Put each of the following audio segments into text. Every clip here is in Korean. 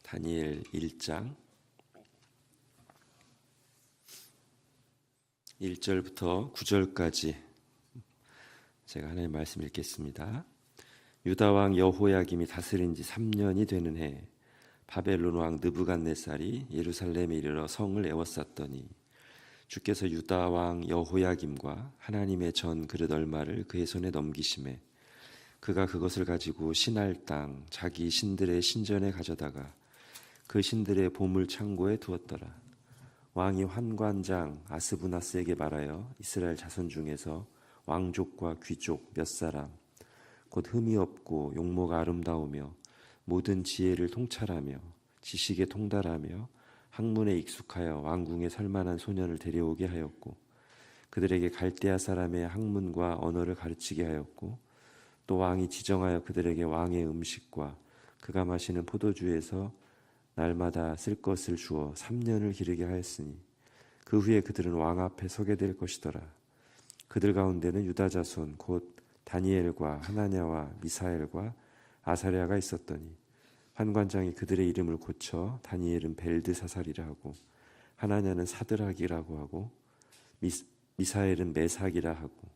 다니엘 1장 1절부터 9절까지 제가 하나님의 말씀 읽겠습니다. 유다 왕 여호야김이 다스린 지 3년이 되는 해 바벨론 왕 느부갓네살이 예루살렘에 이르러 성을 에워쌌더니 주께서 유다 왕 여호야김과 하나님의 전 그릇 얼마를 그의 손에 넘기심에 그가 그것을 가지고 신할 땅 자기 신들의 신전에 가져다가 그 신들의 보물 창고에 두었더라. 왕이 환관장 아스부나스에게 말하여 이스라엘 자손 중에서 왕족과 귀족 몇 사람 곧 흠이 없고 용모가 아름다우며 모든 지혜를 통찰하며 지식에 통달하며 학문에 익숙하여 왕궁에 설만한 소년을 데려오게 하였고 그들에게 갈대아 사람의 학문과 언어를 가르치게 하였고 또 왕이 지정하여 그들에게 왕의 음식과 그가 마시는 포도주에서 날마다 쓸 것을 주어 3년을 기르게 하였으니 그 후에 그들은 왕 앞에 서게 될 것이더라. 그들 가운데는 유다 자손 곧 다니엘과 하나냐와 미사엘과 아사랴가 있었더니 환관장이 그들의 이름을 고쳐 다니엘은 벨드사살이라 하고 하나냐는 사드락이라고 하고 미사엘은 메삭이라 하고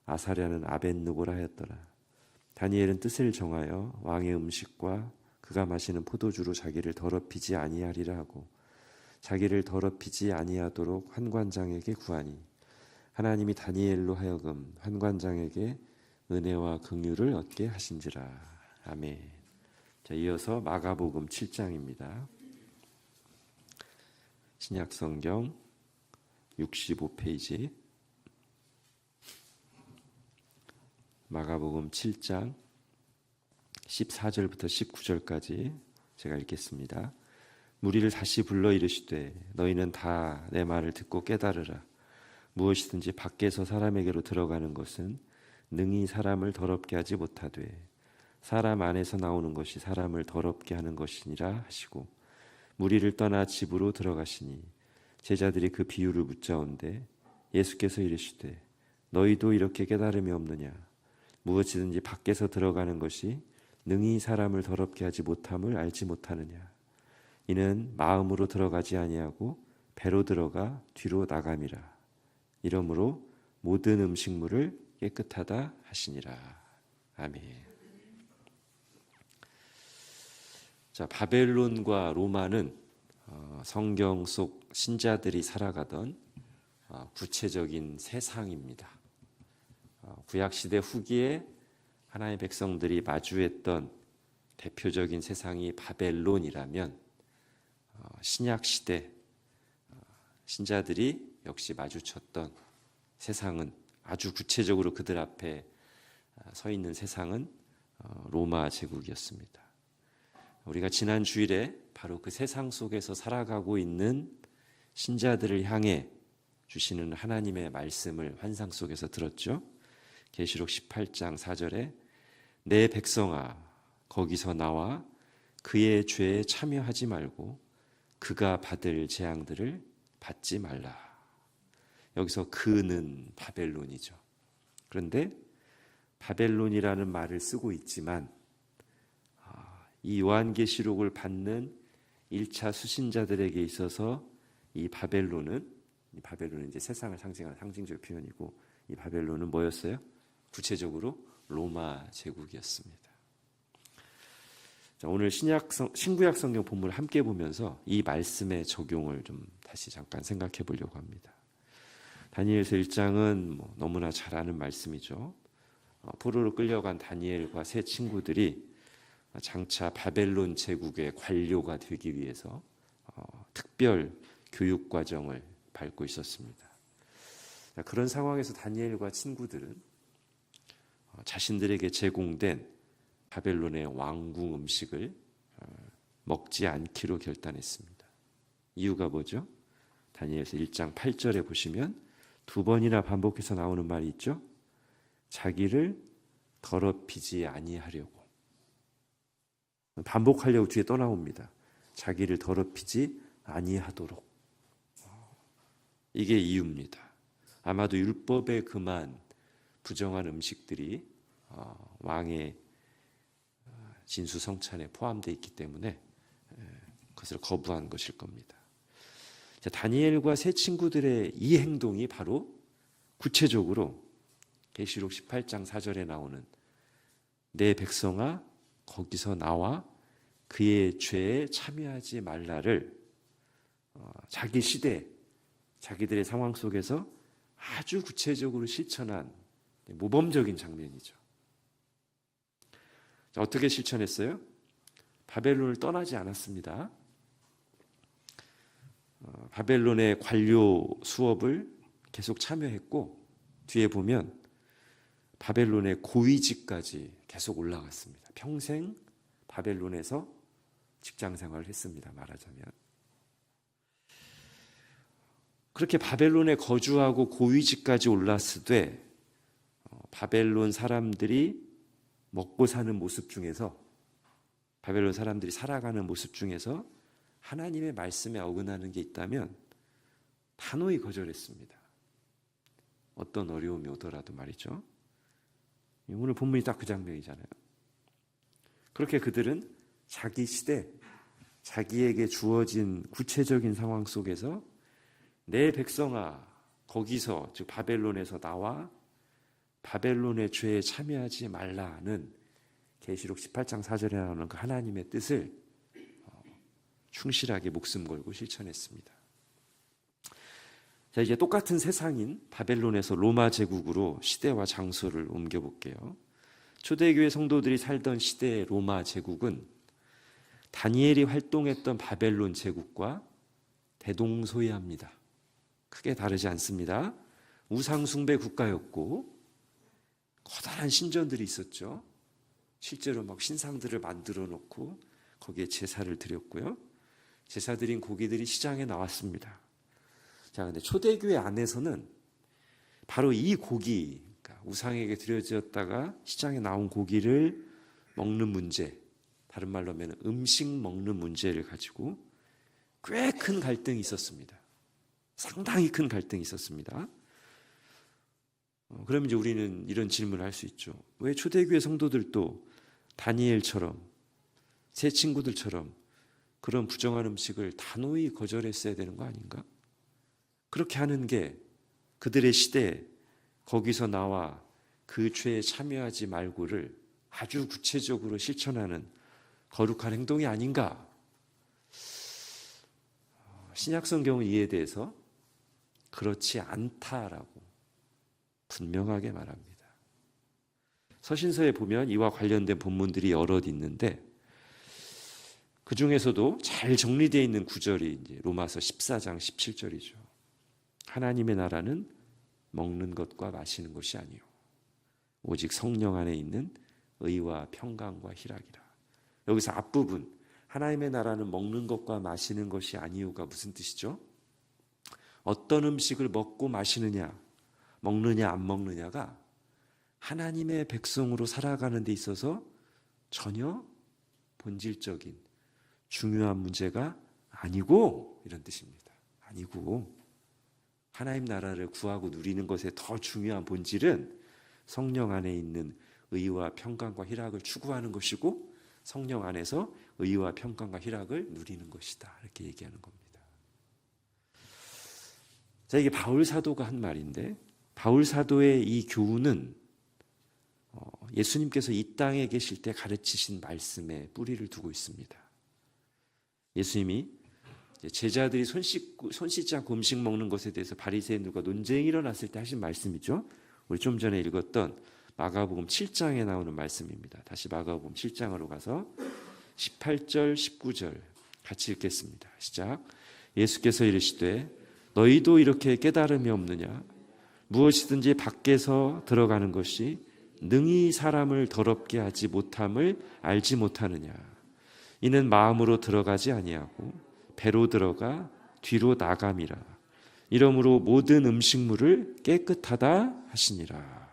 아사랴는 아벳느고라 하였더라. 다니엘은 뜻을 정하여 왕의 음식과 그가 마시는 포도주로 자기를 더럽히지 아니하리라 하고 자기를 더럽히지 아니하도록 환관장에게 구하니 하나님이 다니엘로 하여금 환관장에게 은혜와 긍휼을 얻게 하신지라. 아멘. 자, 이어서 마가복음 7장입니다. 신약성경 65페이지 마가복음 7장 14절부터 19절까지 제가 읽겠습니다. 무리를 다시 불러 이르시되 너희는 다 내 말을 듣고 깨달으라. 무엇이든지 밖에서 사람에게로 들어가는 것은 능히 사람을 더럽게 하지 못하되 사람 안에서 나오는 것이 사람을 더럽게 하는 것이니라 하시고 무리를 떠나 집으로 들어가시니 제자들이 그 비유를 묻자온데 예수께서 이르시되 너희도 이렇게 깨달음이 없느냐. 무엇이든지 밖에서 들어가는 것이 능히 사람을 더럽게 하지 못함을 알지 못하느냐. 이는 마음으로 들어가지 아니하고 배로 들어가 뒤로 나감이라. 이러므로 모든 음식물을 깨끗하다 하시니라. 아멘. 자, 바벨론과 로마는 성경 속 신자들이 살아가던 구체적인 세상입니다. 구약시대 후기에 하나님의 백성들이 마주했던 대표적인 세상이 바벨론이라면 신약시대 신자들이 역시 마주쳤던 세상은 아주 구체적으로 그들 앞에 서 있는 세상은 로마 제국이었습니다. 우리가 지난 주일에 바로 그 세상 속에서 살아가고 있는 신자들을 향해 주시는 하나님의 말씀을 환상 속에서 들었죠. 계시록 18장 4절에 내 백성아 거기서 나와 그의 죄에 참여하지 말고 그가 받을 재앙들을 받지 말라. 여기서 그는 바벨론이죠. 그런데 바벨론이라는 말을 쓰고 있지만 이 요한계시록을 받는 1차 수신자들에게 있어서 이 바벨론은 이제 세상을 상징하는 상징적 표현이고 이 바벨론은 뭐였어요? 구체적으로 로마 제국이었습니다. 자, 오늘 신구약 성경 본문을 함께 보면서 이 말씀의 적용을 좀 다시 잠깐 생각해 보려고 합니다. 다니엘서 1장은 너무나 잘 아는 말씀이죠. 포로로 끌려간 다니엘과 세 친구들이 장차 바벨론 제국의 관료가 되기 위해서 특별 교육 과정을 밟고 있었습니다. 그런 상황에서 다니엘과 친구들은 자신들에게 제공된 바벨론의 왕궁 음식을 먹지 않기로 결단했습니다. 이유가 뭐죠? 다니엘서 1장 8절에 보시면 두 번이나 반복해서 나오는 말이 있죠. 자기를 더럽히지 아니하려고. 반복하려고 뒤에 또 나옵니다. 자기를 더럽히지 아니하도록. 이게 이유입니다. 아마도 율법에 금한 부정한 음식들이 왕의 진수성찬에 포함되어 있기 때문에 그것을 거부한 것일 겁니다. 자, 다니엘과 세 친구들의 이 행동이 바로 구체적으로 계시록 18장 4절에 나오는 내 백성아 거기서 나와 그의 죄에 참여하지 말라를 자기 시대, 자기들의 상황 속에서 아주 구체적으로 실천한 모범적인 장면이죠. 자, 어떻게 실천했어요? 바벨론을 떠나지 않았습니다. 바벨론의 관료 수업을 계속 참여했고 뒤에 보면 바벨론의 고위직까지 계속 올라갔습니다. 평생 바벨론에서 직장 생활을 했습니다. 말하자면 그렇게 바벨론에 거주하고 고위직까지 올랐으되 바벨론 사람들이 먹고 사는 모습 중에서 바벨론 사람들이 살아가는 모습 중에서 하나님의 말씀에 어긋나는 게 있다면 단호히 거절했습니다. 어떤 어려움이 오더라도 말이죠. 오늘 본문이 딱 그 장면이잖아요. 그렇게 그들은 자기 시대, 자기에게 주어진 구체적인 상황 속에서 내 백성아 거기서 즉 바벨론에서 나와 바벨론의 죄에 참여하지 말라는 계시록 18장 4절에 나오는 그 하나님의 뜻을 충실하게 목숨 걸고 실천했습니다. 자, 이제 똑같은 세상인 바벨론에서 로마 제국으로 시대와 장소를 옮겨볼게요. 초대교회 성도들이 살던 시대의 로마 제국은 다니엘이 활동했던 바벨론 제국과 대동소이합니다. 크게 다르지 않습니다. 우상숭배 국가였고 커다란 신전들이 있었죠. 실제로 막 신상들을 만들어 놓고 거기에 제사를 드렸고요. 제사 드린 고기들이 시장에 나왔습니다. 자, 근데 초대교회 안에서는 바로 이 고기, 그러니까 우상에게 드려졌다가 시장에 나온 고기를 먹는 문제, 다른 말로 하면 음식 먹는 문제를 가지고 꽤 큰 갈등이 있었습니다. 상당히 큰 갈등이 있었습니다. 그러면 이제 우리는 이런 질문을 할 수 있죠. 왜 초대교회 성도들도 다니엘처럼 새 친구들처럼 그런 부정한 음식을 단호히 거절했어야 되는 거 아닌가? 그렇게 하는 게 그들의 시대 거기서 나와 그 죄에 참여하지 말고를 아주 구체적으로 실천하는 거룩한 행동이 아닌가? 신약성경은 이에 대해서 그렇지 않다라고 분명하게 말합니다. 서신서에 보면 이와 관련된 본문들이 여럿 있는데 그 중에서도 잘 정리되어 있는 구절이 이제 로마서 14장 17절이죠. 하나님의 나라는 먹는 것과 마시는 것이 아니요 오직 성령 안에 있는 의와 평강과 희락이라. 여기서 앞부분 하나님의 나라는 먹는 것과 마시는 것이 아니요가 무슨 뜻이죠? 어떤 음식을 먹고 마시느냐, 먹느냐 안 먹느냐가 하나님의 백성으로 살아가는 데 있어서 전혀 본질적인 중요한 문제가 아니고 이런 뜻입니다. 아니고 하나님 나라를 구하고 누리는 것에 더 중요한 본질은 성령 안에 있는 의와 평강과 희락을 추구하는 것이고 성령 안에서 의와 평강과 희락을 누리는 것이다. 이렇게 얘기하는 겁니다. 자, 이게 바울 사도가 한 말인데 바울 사도의 이 교훈은 예수님께서 이 땅에 계실 때 가르치신 말씀에 뿌리를 두고 있습니다. 예수님이 제자들이 손 씻지 않고 음식 먹는 것에 대해서 바리새인들과 논쟁이 일어났을 때 하신 말씀이죠. 우리 좀 전에 읽었던 마가복음 7장에 나오는 말씀입니다. 다시 마가복음 7장으로 가서 18절 19절 같이 읽겠습니다. 시작. 예수께서 이르시되 너희도 이렇게 깨달음이 없느냐? 무엇이든지 밖에서 들어가는 것이 능히 사람을 더럽게 하지 못함을 알지 못하느냐? 이는 마음으로 들어가지 아니하고 배로 들어가 뒤로 나감이라. 이러므로 모든 음식물을 깨끗하다 하시니라.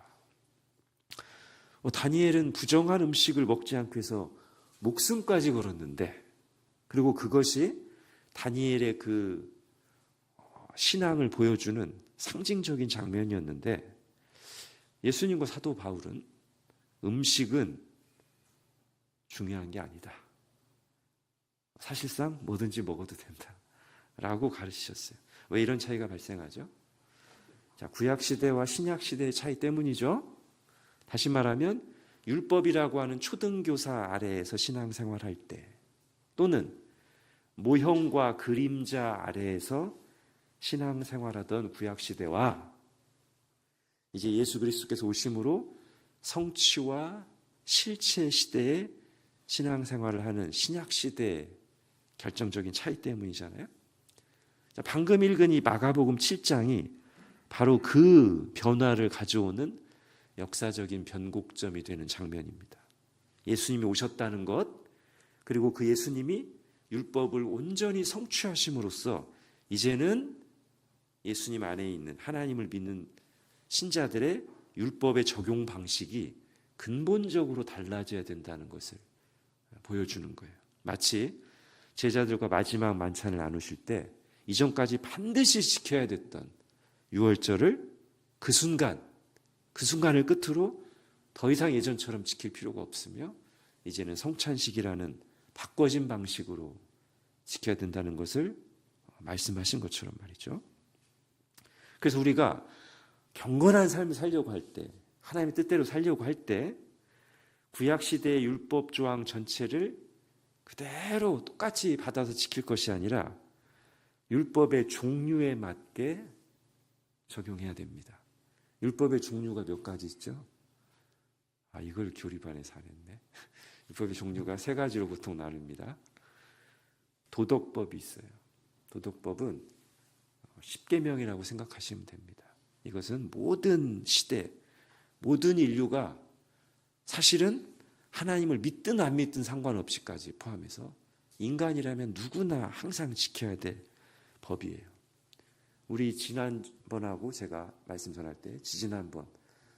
다니엘은 부정한 음식을 먹지 않고 해서 목숨까지 걸었는데, 그리고 그것이 다니엘의 그 신앙을 보여주는 상징적인 장면이었는데, 예수님과 사도 바울은 음식은 중요한 게 아니다. 사실상 뭐든지 먹어도 된다라고 가르치셨어요. 왜 이런 차이가 발생하죠? 자, 구약시대와 신약시대의 차이 때문이죠. 다시 말하면 율법이라고 하는 초등교사 아래에서 신앙생활할 때, 또는 모형과 그림자 아래에서 신앙생활하던 구약시대와 이제 예수 그리스도께서 오심으로 성취와 실체 시대에 신앙생활을 하는 신약시대의 결정적인 차이 때문이잖아요. 자, 방금 읽은 이 마가복음 7장이 바로 그 변화를 가져오는 역사적인 변곡점이 되는 장면입니다. 예수님이 오셨다는 것, 그리고 그 예수님이 율법을 온전히 성취하심으로써 이제는 예수님 안에 있는 하나님을 믿는 신자들의 율법의 적용 방식이 근본적으로 달라져야 된다는 것을 보여주는 거예요. 마치 제자들과 마지막 만찬을 나누실 때 이전까지 반드시 지켜야 됐던 유월절을 그 순간을 끝으로 더 이상 예전처럼 지킬 필요가 없으며 이제는 성찬식이라는 바꿔진 방식으로 지켜야 된다는 것을 말씀하신 것처럼 말이죠. 그래서 우리가 경건한 삶을 살려고 할 때, 하나님의 뜻대로 살려고 할 때 구약시대의 율법 조항 전체를 그대로 똑같이 받아서 지킬 것이 아니라 율법의 종류에 맞게 적용해야 됩니다. 율법의 종류가 몇 가지 있죠? 이걸 교리반에서 안 했네. 율법의 종류가 3가지로 보통 나눕니다. 도덕법이 있어요. 도덕법은 10계명이라고 생각하시면 됩니다. 이것은 모든 시대, 모든 인류가 사실은 하나님을 믿든 안 믿든 상관없이까지 포함해서 인간이라면 누구나 항상 지켜야 될 법이에요. 우리 지난번하고 제가 말씀 전할 때 지지난번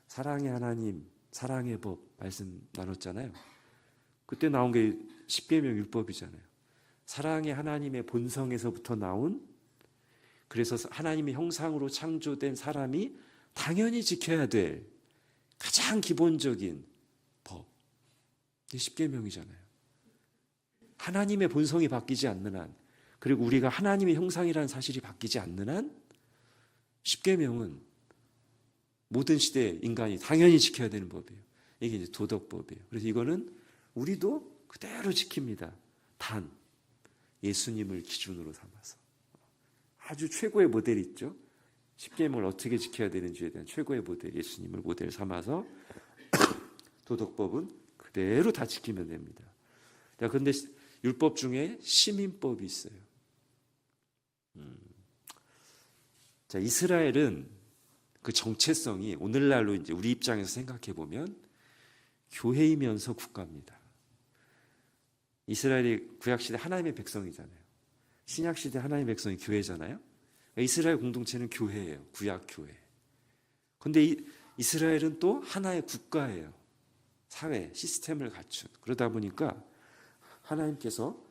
사랑의 하나님, 사랑의 법 말씀 나눴잖아요. 그때 나온 게 10계명 율법이잖아요. 사랑의 하나님의 본성에서부터 나온, 그래서 하나님의 형상으로 창조된 사람이 당연히 지켜야 될 가장 기본적인 법, 10계명이잖아요. 하나님의 본성이 바뀌지 않는 한, 그리고 우리가 하나님의 형상이라는 사실이 바뀌지 않는 한 10계명은 모든 시대 인간이 당연히 지켜야 되는 법이에요. 이게 이제 도덕법이에요. 그래서 이거는 우리도 그대로 지킵니다. 단 예수님을 기준으로 삼아서 아주 최고의 모델이 있죠. 10계명을 어떻게 지켜야 되는지에 대한 최고의 모델, 예수님을 모델 삼아서 도덕법은 그대로 다 지키면 됩니다. 자, 그런데 율법 중에 시민법이 있어요. 자, 이스라엘은 그 정체성이 오늘날로 이제 우리 입장에서 생각해 보면 교회이면서 국가입니다. 이스라엘이 구약시대 하나님의 백성이잖아요. 신약시대 하나님의 백성이 교회잖아요. 이스라엘 공동체는 교회예요. 구약교회. 그런데 이스라엘은 또 하나의 국가예요. 사회, 시스템을 갖춘. 그러다 보니까 하나님께서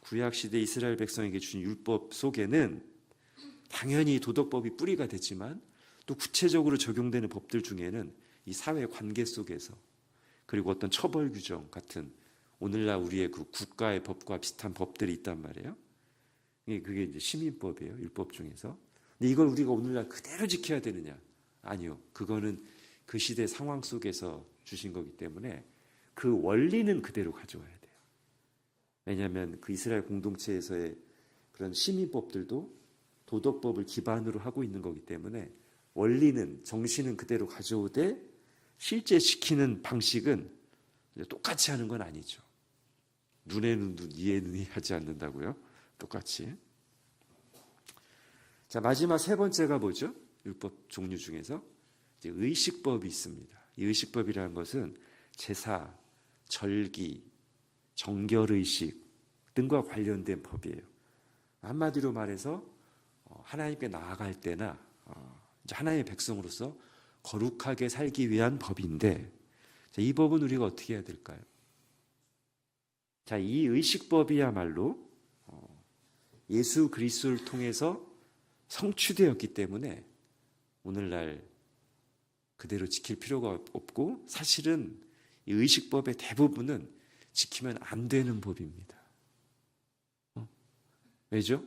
구약시대 이스라엘 백성에게 주신 율법 속에는 당연히 도덕법이 뿌리가 되지만 또 구체적으로 적용되는 법들 중에는 이 사회 관계 속에서, 그리고 어떤 처벌 규정 같은 오늘날 우리의 그 국가의 법과 비슷한 법들이 있단 말이에요. 그게 이제 시민법이에요. 율법 중에서. 근데 이걸 우리가 오늘날 그대로 지켜야 되느냐? 아니요. 그거는 그 시대 상황 속에서 주신 거기 때문에 그 원리는 그대로 가져와야 돼요. 왜냐하면 그 이스라엘 공동체에서의 그런 시민법들도 도덕법을 기반으로 하고 있는 거기 때문에 원리는, 정신은 그대로 가져오되 실제 지키는 방식은 똑같이 하는 건 아니죠. 눈에는 눈, 이에는 이 하지 않는다고요? 똑같이. 자, 마지막 3번째가 뭐죠? 율법 종류 중에서 이제 의식법이 있습니다. 이 의식법이라는 것은 제사, 절기, 정결의식 등과 관련된 법이에요. 한마디로 말해서 하나님께 나아갈 때나 이제 하나님의 백성으로서 거룩하게 살기 위한 법인데, 자, 이 법은 우리가 어떻게 해야 될까요? 자, 이 의식법이야말로 예수 그리스도를 통해서 성취되었기 때문에 오늘날 그대로 지킬 필요가 없고, 사실은 이 의식법의 대부분은 지키면 안 되는 법입니다. 왜죠?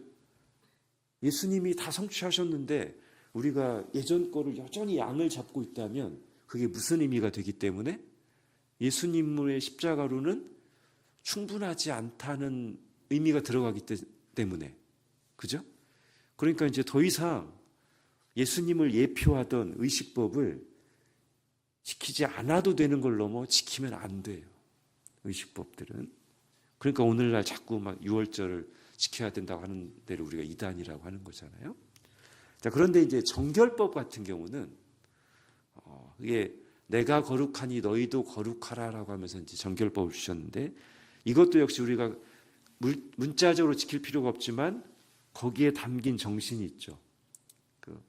예수님이 다 성취하셨는데 우리가 예전 거를 여전히 양을 잡고 있다면 그게 무슨 의미가 되기 때문에 예수님의 십자가로는 충분하지 않다는 의미가 들어가기 때문에, 그죠? 그러니까 이제 더 이상 예수님을 예표하던 의식법을 지키지 않아도 되는 걸 넘어 지키면 안 돼요. 의식법들은. 그러니까 오늘날 자꾸 막 유월절을 지켜야 된다고 하는 데를 우리가 이단이라고 하는 거잖아요. 자, 그런데 이제 정결법 같은 경우는 이게 내가 거룩하니 너희도 거룩하라라고 하면서 이제 정결법을 주셨는데, 이것도 역시 우리가 문자적으로 지킬 필요가 없지만 거기에 담긴 정신이 있죠. 그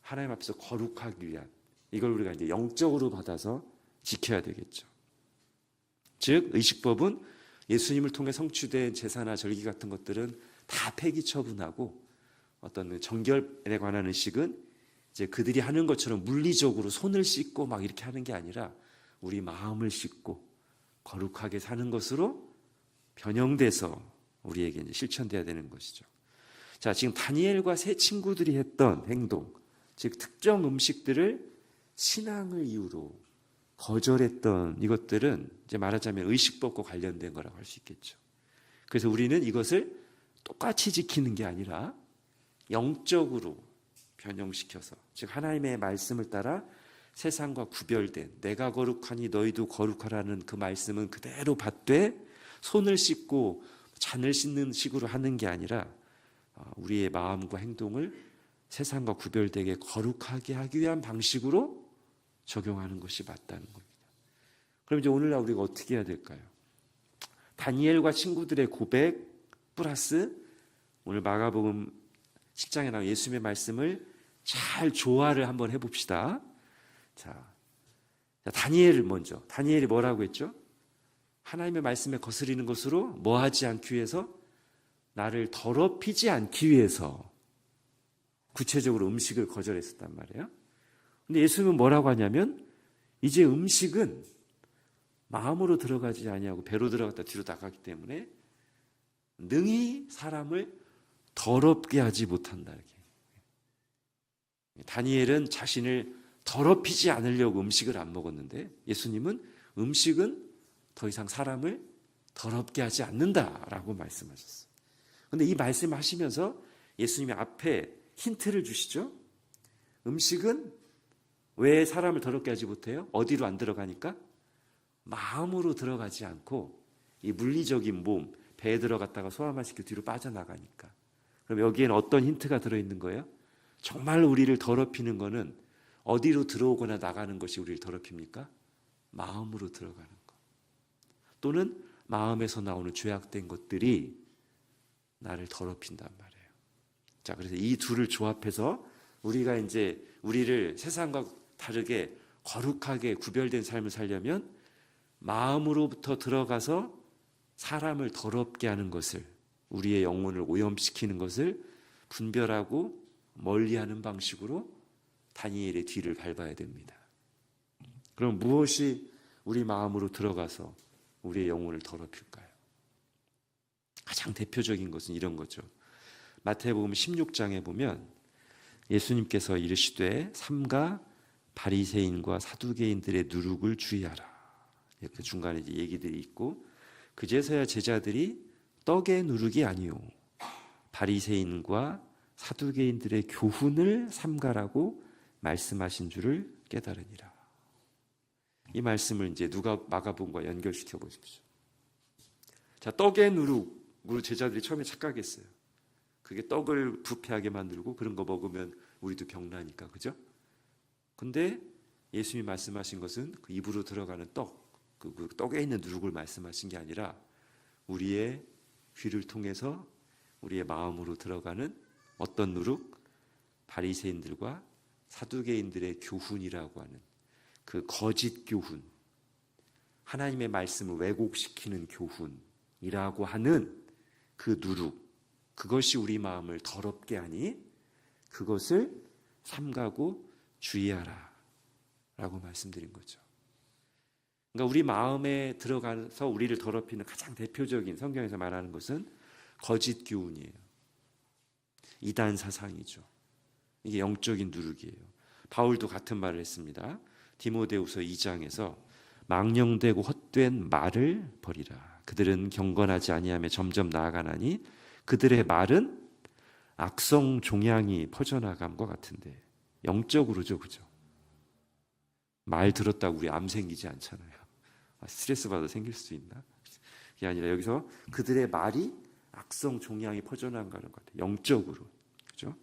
하나님 앞에서 거룩하기 위한, 이걸 우리가 이제 영적으로 받아서 지켜야 되겠죠. 즉 의식법은 예수님을 통해 성취된 제사나 절기 같은 것들은 다 폐기 처분하고, 어떤 정결에 관한 의식은 이제 그들이 하는 것처럼 물리적으로 손을 씻고 막 이렇게 하는 게 아니라 우리 마음을 씻고 거룩하게 사는 것으로 변형돼서 우리에게 이제 실천돼야 되는 것이죠. 자, 지금 다니엘과 세 친구들이 했던 행동, 즉 특정 음식들을 신앙을 이유로 거절했던 이것들은 이제 말하자면 의식법과 관련된 거라고 할 수 있겠죠. 그래서 우리는 이것을 똑같이 지키는 게 아니라 영적으로 변형시켜서, 즉 하나님의 말씀을 따라 세상과 구별된 내가 거룩하니 너희도 거룩하라는 그 말씀은 그대로 받되 손을 씻고 잔을 씻는 식으로 하는 게 아니라 우리의 마음과 행동을 세상과 구별되게 거룩하게 하기 위한 방식으로 적용하는 것이 맞다는 겁니다. 그럼 이제 오늘날 우리가 어떻게 해야 될까요? 다니엘과 친구들의 고백 플러스 오늘 마가복음 10장에 나온 예수님의 말씀을 잘 조화를 한번 해봅시다. 자, 다니엘을 먼저, 다니엘이 뭐라고 했죠? 하나님의 말씀에 거스리는 것으로 뭐 하지 않기 위해서? 나를 더럽히지 않기 위해서 구체적으로 음식을 거절했었단 말이에요. 근데 예수님은 뭐라고 하냐면 이제 음식은 마음으로 들어가지 아니하고 배로 들어갔다 뒤로 나가기 때문에 능히 사람을 더럽게 하지 못한다. 이렇게. 다니엘은 자신을 더럽히지 않으려고 음식을 안 먹었는데 예수님은 음식은 더 이상 사람을 더럽게 하지 않는다라고 말씀하셨어요. 그런데 이 말씀을 하시면서 예수님이 앞에 힌트를 주시죠. 음식은 왜 사람을 더럽게 하지 못해요? 어디로 안 들어가니까? 마음으로 들어가지 않고 이 물리적인 몸, 배에 들어갔다가 소화만 시켜 뒤로 빠져나가니까. 그럼 여기에는 어떤 힌트가 들어있는 거예요? 정말 우리를 더럽히는 거는 어디로 들어오거나 나가는 것이 우리를 더럽힙니까? 마음으로 들어가는 것. 또는 마음에서 나오는 죄악된 것들이 나를 더럽힌단 말이에요. 자, 그래서 이 둘을 조합해서 우리가 이제 우리를 세상과 다르게 거룩하게 구별된 삶을 살려면 마음으로부터 들어가서 사람을 더럽게 하는 것을, 우리의 영혼을 오염시키는 것을 분별하고 멀리하는 방식으로 다니엘의 뒤를 밟아야 됩니다. 그럼 무엇이 우리 마음으로 들어가서 우리의 영혼을 더럽힐까요? 가장 대표적인 것은 이런 거죠. 마태복음 16장에 보면 예수님께서 이르시되 삼가 바리새인과 사두개인들의 누룩을 주의하라. 그 중간에 이제 얘기들이 있고, 그제서야 제자들이 떡의 누룩이 아니요 바리새인과 사두개인들의 교훈을 삼가라고 말씀하신 줄을 깨달으니라. 이 말씀을 이제 누가 마가복음과 연결시켜 보십시오. 자, 떡의 누룩으로 제자들이 처음에 착각했어요. 그게 떡을 부패하게 만들고 그런 거 먹으면 우리도 병나니까, 그죠? 근데 예수님이 말씀하신 것은 그 입으로 들어가는 떡, 그 떡에 있는 누룩을 말씀하신 게 아니라 우리의 귀를 통해서 우리의 마음으로 들어가는 어떤 누룩? 바리새인들과 사두개인들의 교훈이라고 하는 그 거짓 교훈, 하나님의 말씀을 왜곡시키는 교훈이라고 하는 그 누룩, 그것이 우리 마음을 더럽게 하니 그것을 삼가고 주의하라 라고 말씀드린 거죠. 그러니까 우리 마음에 들어가서 우리를 더럽히는 가장 대표적인 성경에서 말하는 것은 거짓 교훈이에요. 이단 사상이죠. 이게 영적인 누룩이에요. 바울도 같은 말을 했습니다. 디모데후서 2장에서 망령되고 헛된 말을 버리라. 그들은 경건하지 아니하며 점점 나아가나니 그들의 말은 악성 종양이 퍼져나감과 같은데, 영적으로죠, 그죠? 말 들었다고 우리 암 생기지 않잖아요. 스트레스 받아 생길 수 있나? 그게 아니라 여기서 그들의 말이 악성 종양이 퍼져나가는 것 같아요. 영적으로, 그죠?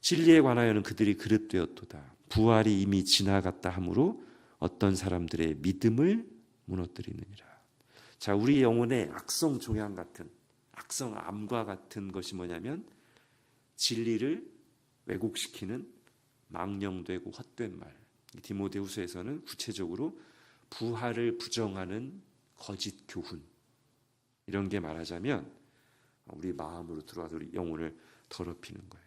진리에 관하여는 그들이 그릇되었도다. 부활이 이미 지나갔다 하므로 어떤 사람들의 믿음을 무너뜨리느니라. 자, 우리 영혼의 악성 종양 같은, 악성 암과 같은 것이 뭐냐면 진리를 왜곡시키는 망령되고 헛된 말. 디모데후서에서는 구체적으로 부활을 부정하는 거짓 교훈, 이런 게 말하자면 우리 마음으로 들어와서 우리 영혼을 더럽히는 거예요.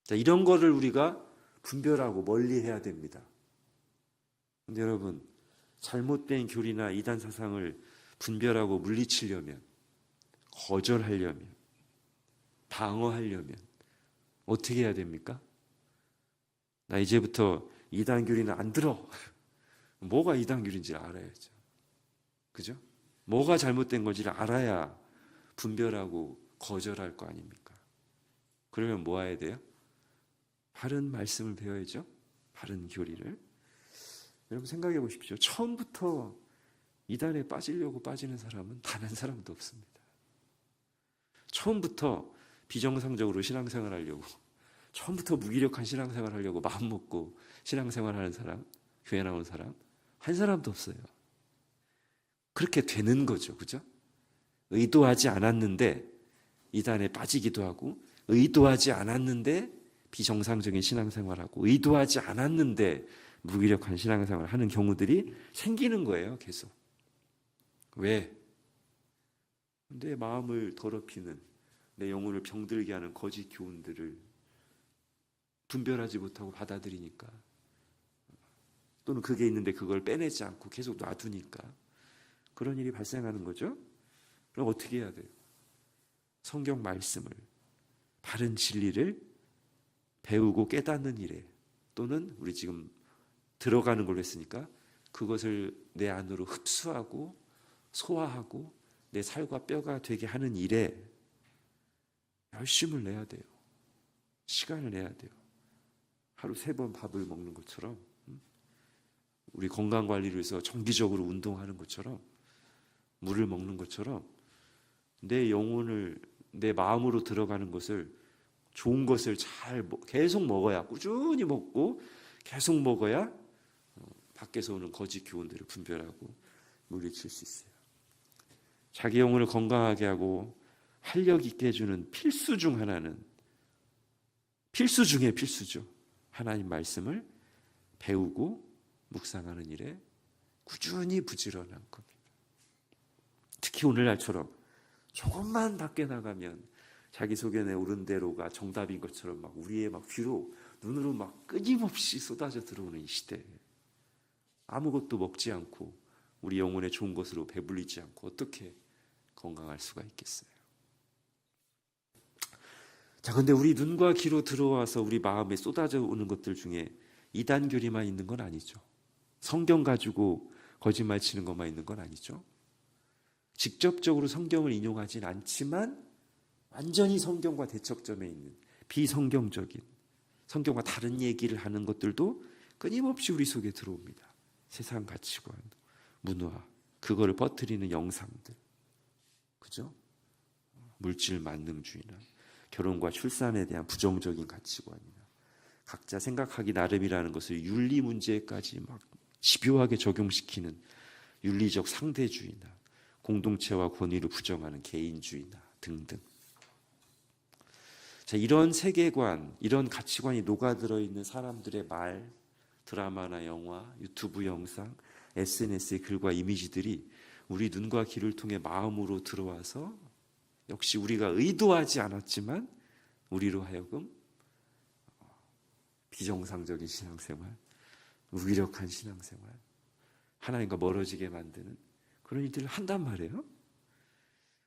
자, 이런 거를 우리가 분별하고 멀리해야 됩니다. 근데 여러분, 잘못된 교리나 이단 사상을 분별하고 물리치려면, 거절하려면, 방어하려면 어떻게 해야 됩니까? 나 이제부터 이단 교리는 안 들어. 뭐가 이단 교리인지 알아야죠. 그죠? 뭐가 잘못된 건지를 알아야 분별하고 거절할 거 아닙니까? 그러면 뭐 해야 돼요? 바른 말씀을 배워야죠. 바른 교리를. 여러분 생각해 보십시오. 처음부터 이단에 빠지려고 빠지는 사람은 단 한 사람도 없습니다. 처음부터 비정상적으로 신앙생활 하려고, 처음부터 무기력한 신앙생활 하려고 마음 먹고 신앙생활 하는 사람, 교회 나오는 사람 한 사람도 없어요. 그렇게 되는 거죠. 그죠? 의도하지 않았는데 이단에 빠지기도 하고, 의도하지 않았는데 비정상적인 신앙생활하고, 의도하지 않았는데 무기력한 신앙생활을 하는 경우들이 생기는 거예요. 계속. 왜? 내 마음을 더럽히는, 내 영혼을 병들게 하는 거짓 교훈들을 분별하지 못하고 받아들이니까, 또는 그게 있는데 그걸 빼내지 않고 계속 놔두니까 그런 일이 발생하는 거죠. 그럼 어떻게 해야 돼요? 성경 말씀을, 바른 진리를 배우고 깨닫는 일에, 또는 우리 지금 들어가는 걸로 했으니까 그것을 내 안으로 흡수하고 소화하고 내 살과 뼈가 되게 하는 일에 열심을 내야 돼요. 시간을 내야 돼요. 하루 3번 밥을 먹는 것처럼, 우리 건강관리를 위해서 정기적으로 운동하는 것처럼, 물을 먹는 것처럼 내 영혼을, 내 마음으로 들어가는 것을, 좋은 것을 계속 먹어야, 꾸준히 먹고 계속 먹어야 밖에서 오는 거짓 교훈들을 분별하고 물리칠 수 있어요. 자기 영혼을 건강하게 하고 활력 있게 해주는 필수 중 하나는, 필수 중에 필수죠. 하나님 말씀을 배우고 묵상하는 일에 꾸준히 부지런한 겁니다. 특히 오늘날처럼 조금만 밖에 나가면 자기 소견에 오른 대로가 정답인 것처럼 막 우리의 막 귀로, 눈으로 막 끊임없이 쏟아져 들어오는 이 시대에 아무것도 먹지 않고 우리 영혼에 좋은 것으로 배불리지 않고 어떻게 건강할 수가 있겠어요? 자, 근데 우리 눈과 귀로 들어와서 우리 마음에 쏟아져 오는 것들 중에 이단 교리만 있는 건 아니죠. 성경 가지고 거짓말 치는 것만 있는 건 아니죠. 직접적으로 성경을 인용하진 않지만 완전히 성경과 대척점에 있는 비성경적인, 성경과 다른 얘기를 하는 것들도 끊임없이 우리 속에 들어옵니다. 세상 가치관, 문화, 그거를 퍼뜨리는 영상들, 그죠? 물질 만능주의나 결혼과 출산에 대한 부정적인 가치관이나 각자 생각하기 나름이라는 것을 윤리 문제까지 막 집요하게 적용시키는 윤리적 상대주의나 공동체와 권위를 부정하는 개인주의나 등등. 자, 이런 세계관, 이런 가치관이 녹아들어 있는 사람들의 말, 드라마나 영화, 유튜브 영상, SNS의 글과 이미지들이 우리 눈과 귀를 통해 마음으로 들어와서 역시 우리가 의도하지 않았지만 우리로 하여금 비정상적인 신앙생활, 무기력한 신앙생활, 하나님과 멀어지게 만드는 그런 일들을 한단 말이에요.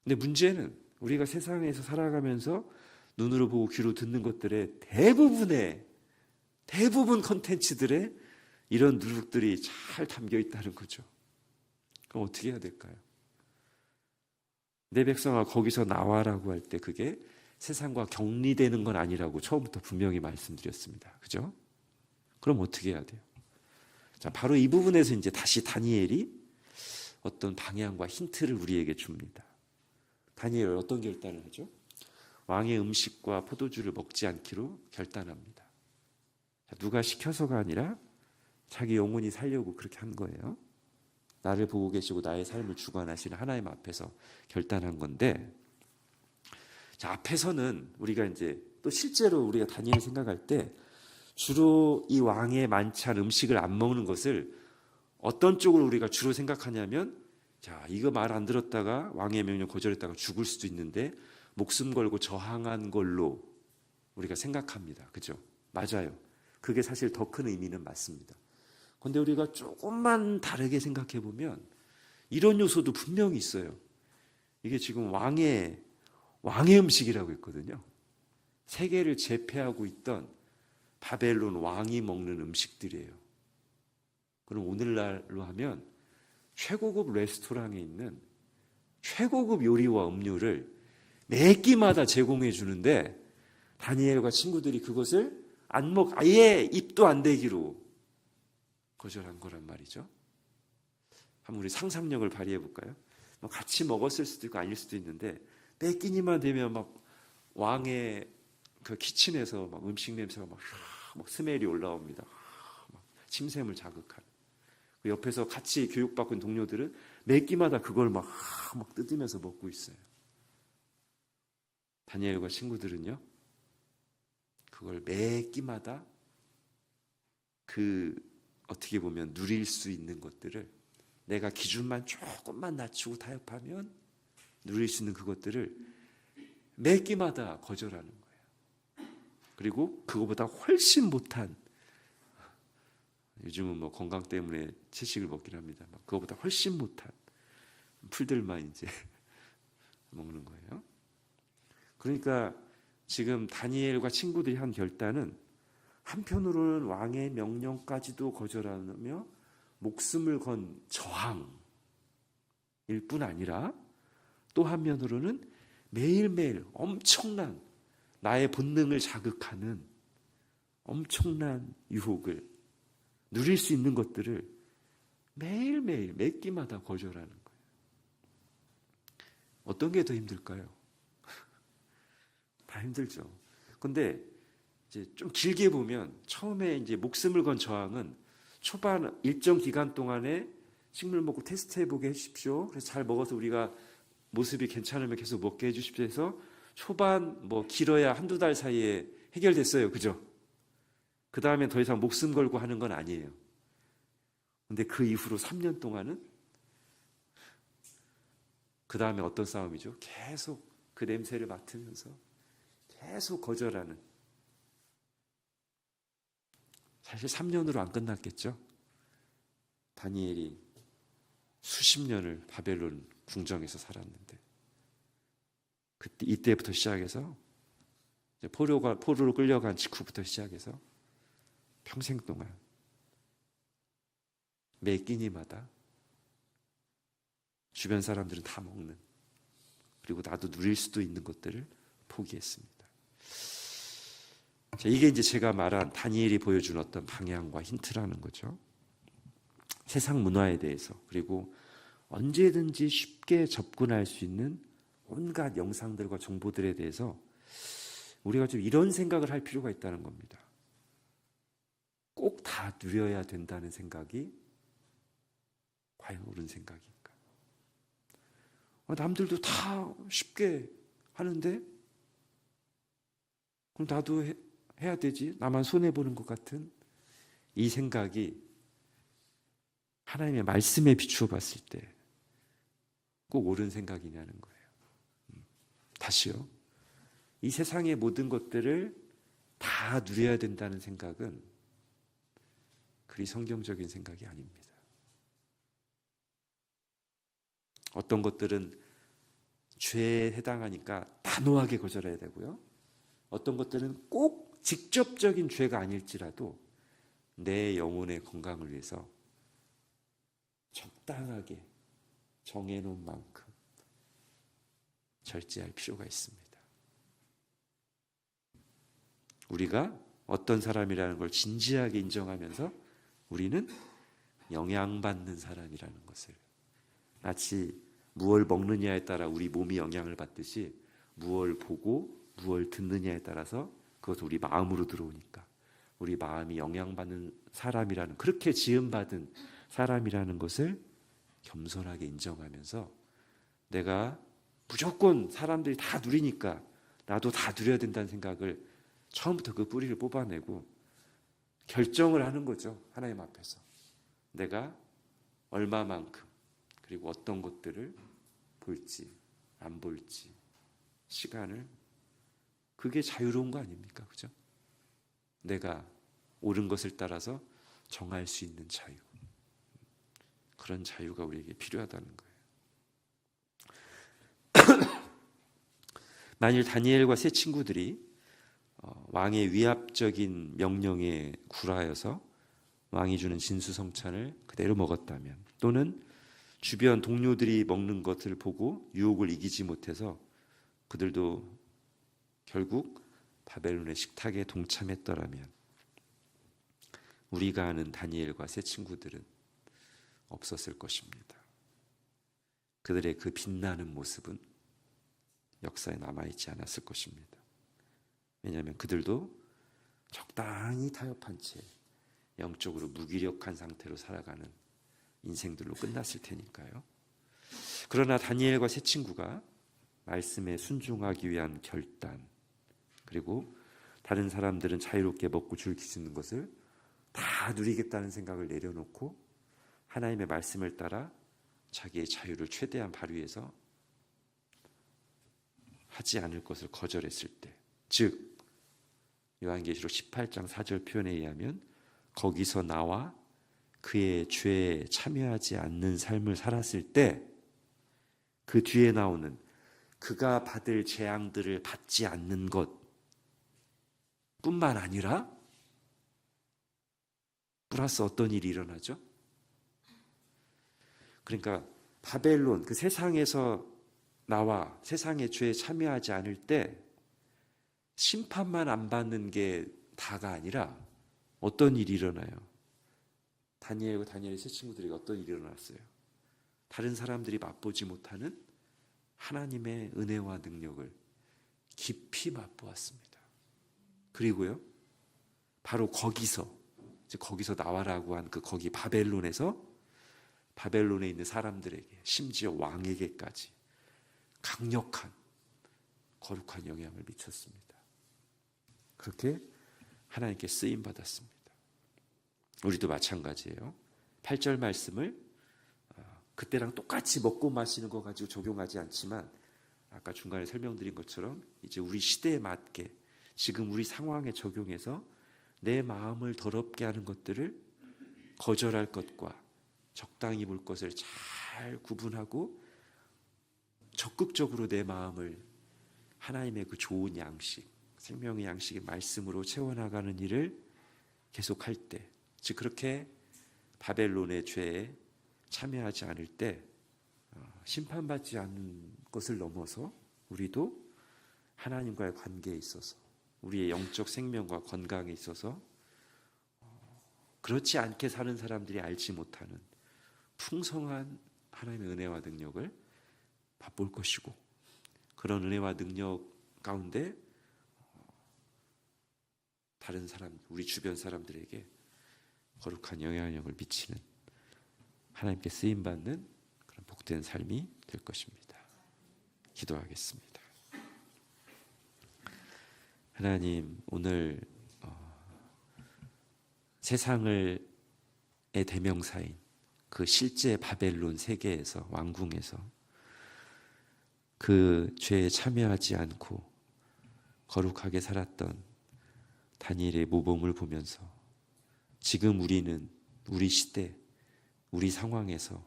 근데 문제는 우리가 세상에서 살아가면서 눈으로 보고 귀로 듣는 것들의 대부분 컨텐츠들에 이런 누룩들이 잘 담겨 있다는 거죠. 그럼 어떻게 해야 될까요? 내 백성아 거기서 나와라고 할 때 그게 세상과 격리되는 건 아니라고 처음부터 분명히 말씀드렸습니다. 그죠? 그럼 어떻게 해야 돼요? 자, 바로 이 부분에서 이제 다시 다니엘이 어떤 방향과 힌트를 우리에게 줍니다. 다니엘은 어떤 결단을 하죠? 왕의 음식과 포도주를 먹지 않기로 결단합니다. 자, 누가 시켜서가 아니라 자기 영혼이 살려고 그렇게 한 거예요. 나를 보고 계시고 나의 삶을 주관하시는 하나님 앞에서 결단한 건데, 자, 앞에서는 우리가 이제 또 실제로 우리가 다니엘 생각할 때 주로 이 왕의 만찬 음식을 안 먹는 것을 어떤 쪽으로 우리가 주로 생각하냐면, 자, 이거 말 안 들었다가 왕의 명령 거절했다가 죽을 수도 있는데 목숨 걸고 저항한 걸로 우리가 생각합니다. 그죠? 맞아요. 그게 사실 더 큰 의미는 맞습니다. 그런데 우리가 조금만 다르게 생각해 보면 이런 요소도 분명히 있어요. 이게 지금 왕의 음식이라고 했거든요. 세계를 제패하고 있던 바벨론 왕이 먹는 음식들이에요. 그럼 오늘날로 하면 최고급 레스토랑에 있는 최고급 요리와 음료를 매 끼마다 제공해 주는데 다니엘과 친구들이 그것을 아예 입도 안 대기로 거절한 거란 말이죠. 한번 우리 상상력을 발휘해 볼까요? 같이 먹었을 수도 있고 아닐 수도 있는데 매 끼니만 되면 막 왕의 그 키친에서 막 음식 냄새가 막 스멜이 올라옵니다. 막 침샘을 자극하는. 그 옆에서 같이 교육받은 동료들은 매 끼마다 그걸 막 뜯으면서 먹고 있어요. 다니엘과 친구들은요, 그걸 매 끼마다 어떻게 보면 누릴 수 있는 것들을 내가 기준만 조금만 낮추고 타협하면 누릴 수 있는 그것들을 매 끼마다 거절하는 거예요. 그리고 그거보다 훨씬 못한, 요즘은 뭐 건강 때문에 채식을 먹긴 합니다. 그거보다 훨씬 못한 풀들만 이제 먹는 거예요. 그러니까 지금 다니엘과 친구들이 한 결단은 한편으로는 왕의 명령까지도 거절하며 목숨을 건 저항일 뿐 아니라 또 한면으로는 매일매일 엄청난 나의 본능을 자극하는 엄청난 유혹을 누릴 수 있는 것들을 매일매일 매 끼마다 거절하는 거예요. 어떤 게 더 힘들까요? 다 힘들죠. 근데 이제 좀 길게 보면 처음에 이제 목숨을 건 저항은 초반 일정 기간 동안에 식물 먹고 테스트해 보게 해주십시오. 그래서 잘 먹어서 우리가 모습이 괜찮으면 계속 먹게 해주십시오 해서 초반 뭐 길어야 한두 달 사이에 해결됐어요. 그죠? 그 다음에 더 이상 목숨 걸고 하는 건 아니에요. 근데 그 이후로 3년 동안은 그 다음에 어떤 싸움이죠? 계속 그 냄새를 맡으면서 계속 거절하는. 사실 3년으로 안 끝났겠죠. 다니엘이 수십 년을 바벨론 궁정에서 살았는데 이때부터 시작해서 포로로 끌려간 직후부터 시작해서 평생 동안 매 끼니마다 주변 사람들은 다 먹는, 그리고 나도 누릴 수도 있는 것들을 포기했습니다. 자, 이게 이제 제가 말한 다니엘이 보여준 어떤 방향과 힌트라는 거죠. 세상 문화에 대해서, 그리고 언제든지 쉽게 접근할 수 있는 온갖 영상들과 정보들에 대해서 우리가 좀 이런 생각을 할 필요가 있다는 겁니다. 꼭 다 누려야 된다는 생각이 과연 옳은 생각일까? 남들도 다 쉽게 하는데 그럼 나도 해야 되지? 나만 손해보는 것 같은 이 생각이 하나님의 말씀에 비추어 봤을 때 꼭 옳은 생각이냐는 거예요. 다시요. 이 세상의 모든 것들을 다 누려야 된다는 생각은 그리 성경적인 생각이 아닙니다. 어떤 것들은 죄에 해당하니까 단호하게 거절해야 되고요. 어떤 것들은 꼭 직접적인 죄가 아닐지라도 내 영혼의 건강을 위해서 적당하게 정해놓은 만큼 절제할 필요가 있습니다. 우리가 어떤 사람이라는 걸 진지하게 인정하면서 우리는 영향받는 사람이라는 것을, 마치 무엇을 먹느냐에 따라 우리 몸이 영향을 받듯이 무엇을 보고 무엇을 듣느냐에 따라서 그것을 우리 마음으로 들어오니까 우리 마음이 영향받는 사람이라는, 그렇게 지음받은 사람이라는 것을 겸손하게 인정하면서 내가 무조건 사람들이 다 누리니까 나도 다 누려야 된다는 생각을 처음부터 그 뿌리를 뽑아내고 결정을 하는 거죠. 하나님 앞에서 내가 얼마만큼, 그리고 어떤 것들을 볼지 안 볼지, 시간을, 그게 자유로운 거 아닙니까? 그죠? 내가 옳은 것을 따라서 정할 수 있는 자유, 그런 자유가 우리에게 필요하다는 거예요. 만일 다니엘과 세 친구들이 왕의 위압적인 명령에 굴하여서 왕이 주는 진수성찬을 그대로 먹었다면, 또는 주변 동료들이 먹는 것을 보고 유혹을 이기지 못해서 그들도 결국 바벨론의 식탁에 동참했더라면, 우리가 아는 다니엘과 세 친구들은 없었을 것입니다. 그들의 그 빛나는 모습은 역사에 남아있지 않았을 것입니다. 왜냐하면 그들도 적당히 타협한 채 영적으로 무기력한 상태로 살아가는 인생들로 끝났을 테니까요. 그러나 다니엘과 세 친구가 말씀에 순종하기 위한 결단, 그리고 다른 사람들은 자유롭게 먹고 즐길 수 있는 것을 다 누리겠다는 생각을 내려놓고 하나님의 말씀을 따라 자기의 자유를 최대한 발휘해서 하지 않을 것을 거절했을 때, 즉 요한계시록 18장 4절 표현에 의하면 거기서 나와 그의 죄에 참여하지 않는 삶을 살았을 때, 그 뒤에 나오는 그가 받을 재앙들을 받지 않는 것 뿐만 아니라 플러스 어떤 일이 일어나죠? 그러니까 바벨론, 그 세상에서 나와 세상의 죄에 참여하지 않을 때 심판만 안 받는 게 다가 아니라 어떤 일이 일어나요? 다니엘과 다니엘의 세 친구들에게 어떤 일이 일어났어요? 다른 사람들이 맛보지 못하는 하나님의 은혜와 능력을 깊이 맛보았습니다. 그리고요, 바로 거기서, 이제 거기서 나와라고 한 그 거기 바벨론에서, 바벨론에 있는 사람들에게, 심지어 왕에게까지 강력한 거룩한 영향을 미쳤습니다. 그렇게 하나님께 쓰임 받았습니다. 우리도 마찬가지예요. 8절 말씀을 그때랑 똑같이 먹고 마시는 거 가지고 적용하지 않지만, 아까 중간에 설명드린 것처럼 이제 우리 시대에 맞게 지금 우리 상황에 적용해서 내 마음을 더럽게 하는 것들을 거절할 것과 적당히 볼 것을 잘 구분하고 적극적으로 내 마음을 하나님의 그 좋은 양식, 생명의 양식의 말씀으로 채워나가는 일을 계속할 때, 즉 그렇게 바벨론의 죄에 참여하지 않을 때 심판받지 않는 것을 넘어서 우리도 하나님과의 관계에 있어서, 우리의 영적 생명과 건강에 있어서 그렇지 않게 사는 사람들이 알지 못하는 풍성한 하나님의 은혜와 능력을 맛볼 것이고, 그런 은혜와 능력 가운데 다른 사람, 우리 주변 사람들에게 거룩한 영향력을 미치는, 하나님께 쓰임받는 그런 복된 삶이 될 것입니다. 기도하겠습니다. 하나님, 오늘 세상의 대명사인 그 실제 바벨론 세계에서, 왕궁에서 그 죄에 참여하지 않고 거룩하게 살았던 다니엘의 모범을 보면서 지금 우리는 우리 시대, 우리 상황에서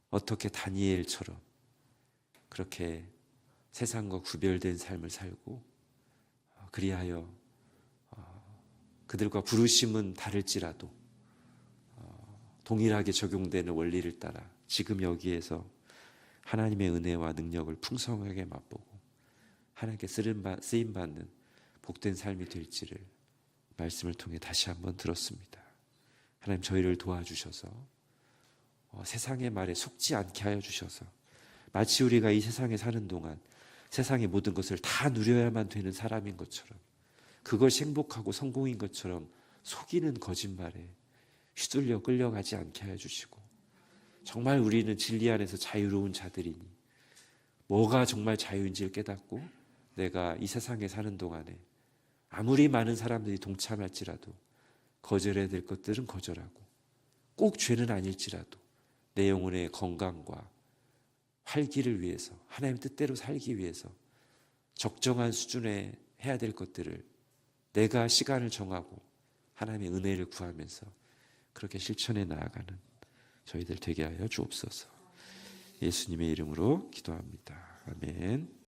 어떻게 다니엘처럼 그렇게 세상과 구별된 삶을 살고 그리하여 그들과 부르심은 다를지라도 동일하게 적용되는 원리를 따라 지금 여기에서 하나님의 은혜와 능력을 풍성하게 맛보고 하나님께 쓰임받는 복된 삶이 될지를 말씀을 통해 다시 한번 들었습니다. 하나님 저희를 도와주셔서 세상의 말에 속지 않게 하여 주셔서 마치 우리가 이 세상에 사는 동안 세상의 모든 것을 다 누려야만 되는 사람인 것처럼 그것이 행복하고 성공인 것처럼 속이는 거짓말에 휘둘려 끌려가지 않게 하여 주시고 정말 우리는 진리 안에서 자유로운 자들이니 뭐가 정말 자유인지를 깨닫고 내가 이 세상에 사는 동안에 아무리 많은 사람들이 동참할지라도 거절해야 될 것들은 거절하고 꼭 죄는 아닐지라도 내 영혼의 건강과 활기를 위해서 하나님 뜻대로 살기 위해서 적정한 수준에 해야 될 것들을 내가 시간을 정하고 하나님의 은혜를 구하면서 그렇게 실천해 나아가는 저희들 되게 하여 주옵소서. 예수님의 이름으로 기도합니다. 아멘.